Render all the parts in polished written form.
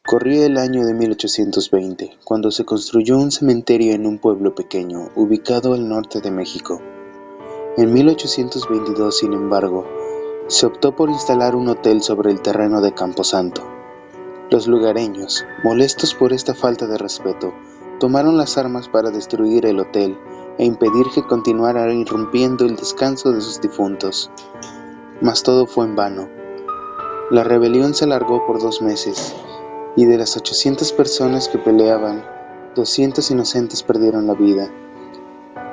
Corría el año de 1820, cuando se construyó un cementerio en un pueblo pequeño, ubicado al norte de México. En 1822, sin embargo, se optó por instalar un hotel sobre el terreno de Camposanto. Los lugareños, molestos por esta falta de respeto, tomaron las armas para destruir el hotel e impedir que continuara irrumpiendo el descanso de sus difuntos. Mas todo fue en vano. La rebelión se alargó por 2 meses, y de las 800 personas que peleaban, 200 inocentes perdieron la vida.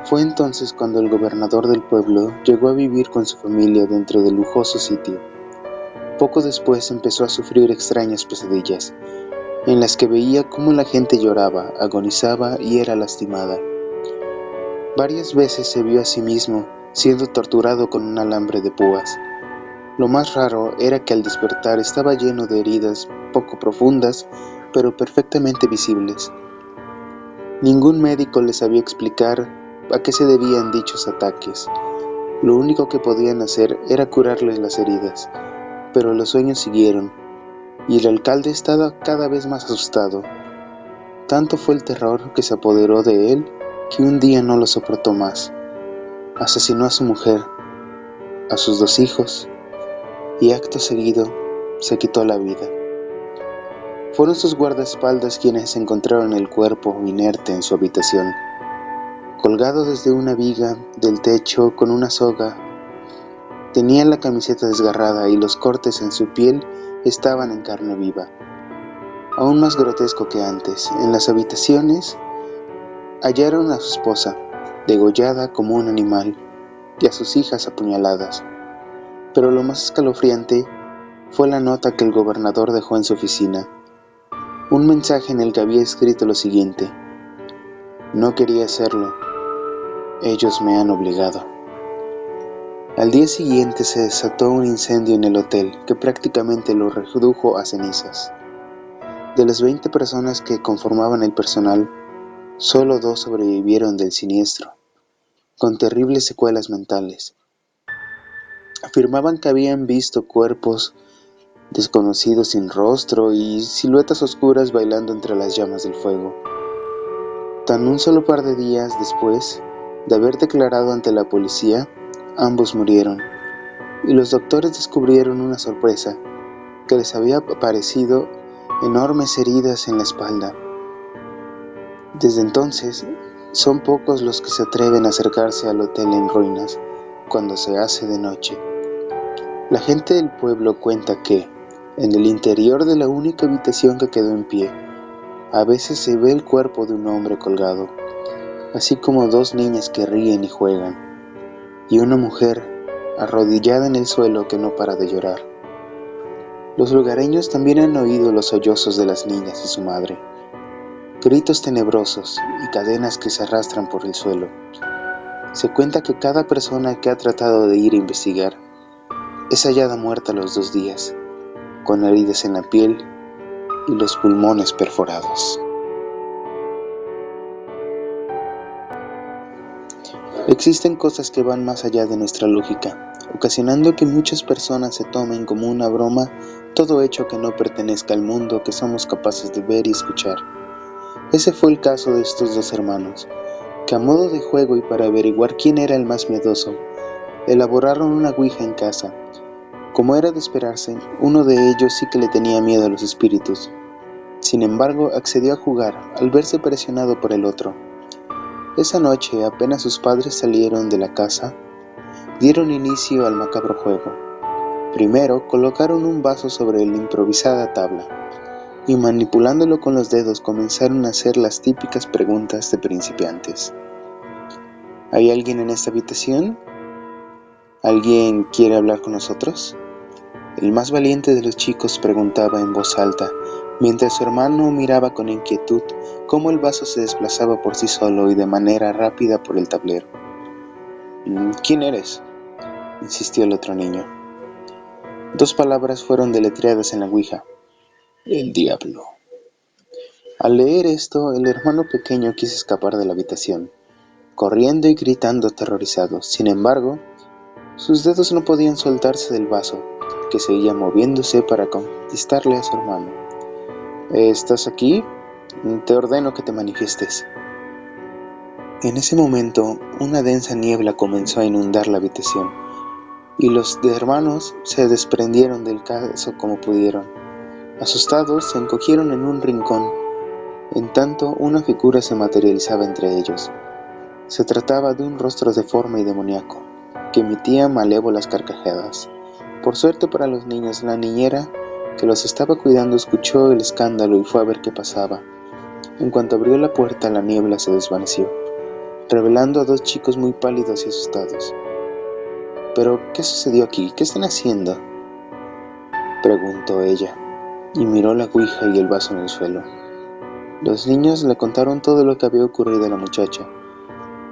Fue entonces cuando el gobernador del pueblo llegó a vivir con su familia dentro del lujoso sitio. Poco después empezó a sufrir extrañas pesadillas, en las que veía cómo la gente lloraba, agonizaba y era lastimada. Varias veces se vio a sí mismo siendo torturado con un alambre de púas. Lo más raro era que al despertar estaba lleno de heridas poco profundas, pero perfectamente visibles. Ningún médico le sabía explicar a qué se debían dichos ataques. Lo único que podían hacer era curarles las heridas, pero los sueños siguieron, y el alcalde estaba cada vez más asustado. Tanto fue el terror que se apoderó de él que un día no lo soportó más. Asesinó a su mujer, a sus 2 hijos, y acto seguido se quitó la vida. Fueron sus guardaespaldas quienes encontraron el cuerpo inerte en su habitación, colgado desde una viga del techo con una soga. Tenía la camiseta desgarrada y los cortes en su piel estaban en carne viva. Aún más grotesco que antes, en las habitaciones hallaron a su esposa, degollada como un animal, y a sus hijas apuñaladas. Pero lo más escalofriante fue la nota que el gobernador dejó en su oficina, un mensaje en el que había escrito lo siguiente: no quería hacerlo, ellos me han obligado. Al día siguiente se desató un incendio en el hotel que prácticamente lo redujo a cenizas. De las 20 personas que conformaban el personal, solo 2 sobrevivieron del siniestro, con terribles secuelas mentales. Afirmaban que habían visto cuerpos desconocidos sin rostro y siluetas oscuras bailando entre las llamas del fuego. Tan un solo par de días después de haber declarado ante la policía, ambos murieron, y los doctores descubrieron una sorpresa, que les había aparecido enormes heridas en la espalda. Desde entonces, son pocos los que se atreven a acercarse al hotel en ruinas cuando se hace de noche. La gente del pueblo cuenta que, en el interior de la única habitación que quedó en pie, a veces se ve el cuerpo de un hombre colgado, así como 2 niñas que ríen y juegan, y una mujer arrodillada en el suelo que no para de llorar. Los lugareños también han oído los sollozos de las niñas y su madre, gritos tenebrosos y cadenas que se arrastran por el suelo. Se cuenta que cada persona que ha tratado de ir a investigar es hallada muerta a los 2 días, con heridas en la piel y los pulmones perforados. Existen cosas que van más allá de nuestra lógica, ocasionando que muchas personas se tomen como una broma todo hecho que no pertenezca al mundo que somos capaces de ver y escuchar. Ese fue el caso de estos 2 hermanos, que a modo de juego y para averiguar quién era el más miedoso, elaboraron una ouija en casa. Como era de esperarse, uno de ellos sí que le tenía miedo a los espíritus. Sin embargo, accedió a jugar al verse presionado por el otro. Esa noche, apenas sus padres salieron de la casa, dieron inicio al macabro juego. Primero, colocaron un vaso sobre la improvisada tabla, y manipulándolo con los dedos comenzaron a hacer las típicas preguntas de principiantes. ¿Hay alguien en esta habitación? ¿Alguien quiere hablar con nosotros? El más valiente de los chicos preguntaba en voz alta, mientras su hermano miraba con inquietud cómo el vaso se desplazaba por sí solo y de manera rápida por el tablero. ¿Quién eres?, insistió el otro niño. 2 palabras fueron deletreadas en la ouija: el diablo. Al leer esto, el hermano pequeño quiso escapar de la habitación, corriendo y gritando aterrorizado. Sin embargo, sus dedos no podían soltarse del vaso, que seguía moviéndose para conquistarle a su hermano. ¿Estás aquí? Te ordeno que te manifiestes. En ese momento, una densa niebla comenzó a inundar la habitación, y los hermanos se desprendieron del caso como pudieron. Asustados, se encogieron en un rincón, en tanto una figura se materializaba entre ellos. Se trataba de un rostro deforme y demoníaco, que emitía malévolas carcajadas. Por suerte para los niños, la niñera que los estaba cuidando escuchó el escándalo y fue a ver qué pasaba. En cuanto abrió la puerta, la niebla se desvaneció, revelando a dos chicos muy pálidos y asustados. ¿Pero qué sucedió aquí? ¿Qué están haciendo?, preguntó ella, y miró la ouija y el vaso en el suelo. Los niños le contaron todo lo que había ocurrido a la muchacha.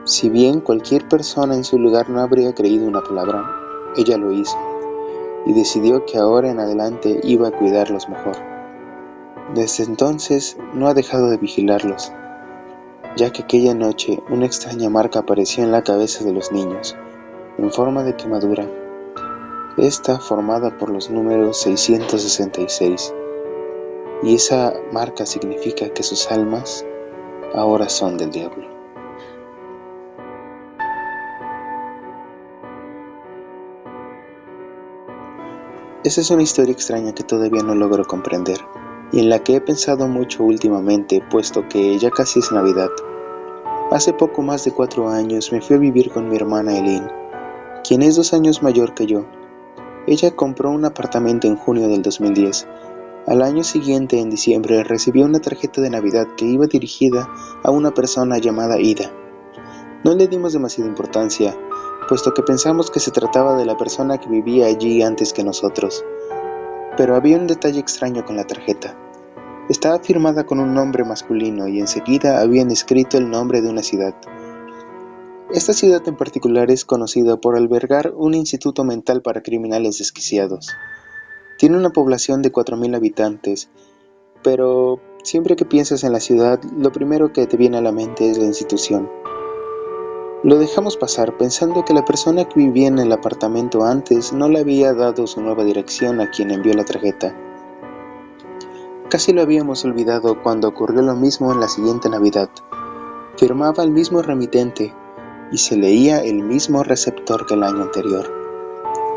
Si bien cualquier persona en su lugar no habría creído una palabra, ella lo hizo, y decidió que ahora en adelante iba a cuidarlos mejor. Desde entonces no ha dejado de vigilarlos, ya que aquella noche una extraña marca apareció en la cabeza de los niños, en forma de quemadura, esta formada por los números 666, y esa marca significa que sus almas ahora son del diablo. Esa es una historia extraña que todavía no logro comprender, y en la que he pensado mucho últimamente, puesto que ya casi es Navidad. Hace poco más de 4 años me fui a vivir con mi hermana Eileen, quien es 2 años mayor que yo. Ella compró un apartamento en junio del 2010. Al año siguiente, en diciembre, recibió una tarjeta de Navidad que iba dirigida a una persona llamada Ida. No le dimos demasiada importancia, puesto que pensamos que se trataba de la persona que vivía allí antes que nosotros. Pero había un detalle extraño con la tarjeta. Estaba firmada con un nombre masculino y enseguida habían escrito el nombre de una ciudad. Esta ciudad en particular es conocida por albergar un instituto mental para criminales desquiciados. Tiene una población de 4.000 habitantes, pero siempre que piensas en la ciudad, lo primero que te viene a la mente es la institución. Lo dejamos pasar pensando que la persona que vivía en el apartamento antes no le había dado su nueva dirección a quien envió la tarjeta. Casi lo habíamos olvidado cuando ocurrió lo mismo en la siguiente Navidad. Firmaba el mismo remitente y se leía el mismo receptor que el año anterior.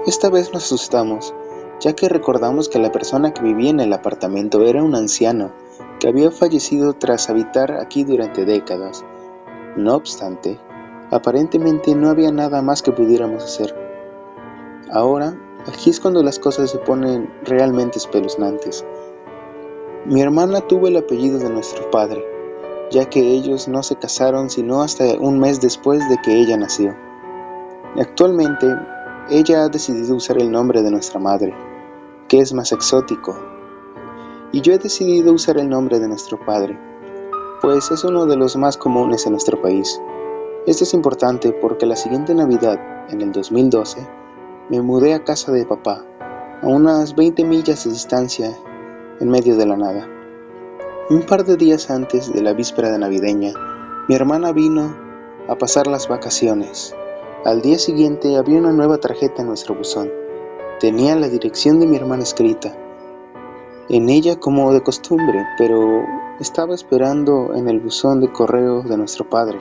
Esta vez nos asustamos, ya que recordamos que la persona que vivía en el apartamento era un anciano que había fallecido tras habitar aquí durante décadas. No obstante, aparentemente no había nada más que pudiéramos hacer. Ahora, aquí es cuando las cosas se ponen realmente espeluznantes. Mi hermana tuvo el apellido de nuestro padre, ya que ellos no se casaron sino hasta un mes después de que ella nació. Actualmente, ella ha decidido usar el nombre de nuestra madre, que es más exótico, y yo he decidido usar el nombre de nuestro padre, pues es uno de los más comunes en nuestro país. Esto es importante porque la siguiente Navidad, en el 2012, me mudé a casa de papá, a unas 20 millas de distancia, en medio de la nada. Un par de días antes de la víspera de navideña, mi hermana vino a pasar las vacaciones. Al día siguiente había una nueva tarjeta en nuestro buzón. Tenía la dirección de mi hermana escrita en ella como de costumbre, pero estaba esperando en el buzón de correo de nuestro padre.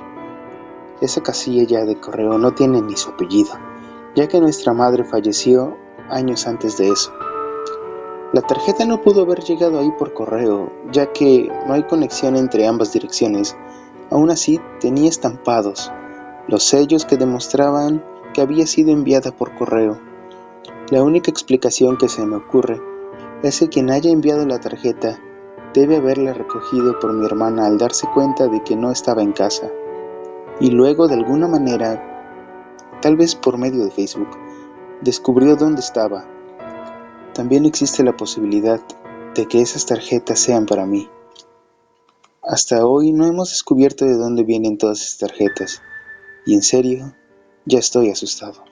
Esa casilla de correo no tiene ni su apellido, ya que nuestra madre falleció años antes de eso. La tarjeta no pudo haber llegado ahí por correo, ya que no hay conexión entre ambas direcciones. Aún así, tenía estampados los sellos que demostraban que había sido enviada por correo. La única explicación que se me ocurre es que quien haya enviado la tarjeta debe haberla recogido por mi hermana al darse cuenta de que no estaba en casa, y luego de alguna manera, tal vez por medio de Facebook, descubrió dónde estaba. También existe la posibilidad de que esas tarjetas sean para mí. Hasta hoy no hemos descubierto de dónde vienen todas esas tarjetas, y en serio, ya estoy asustado.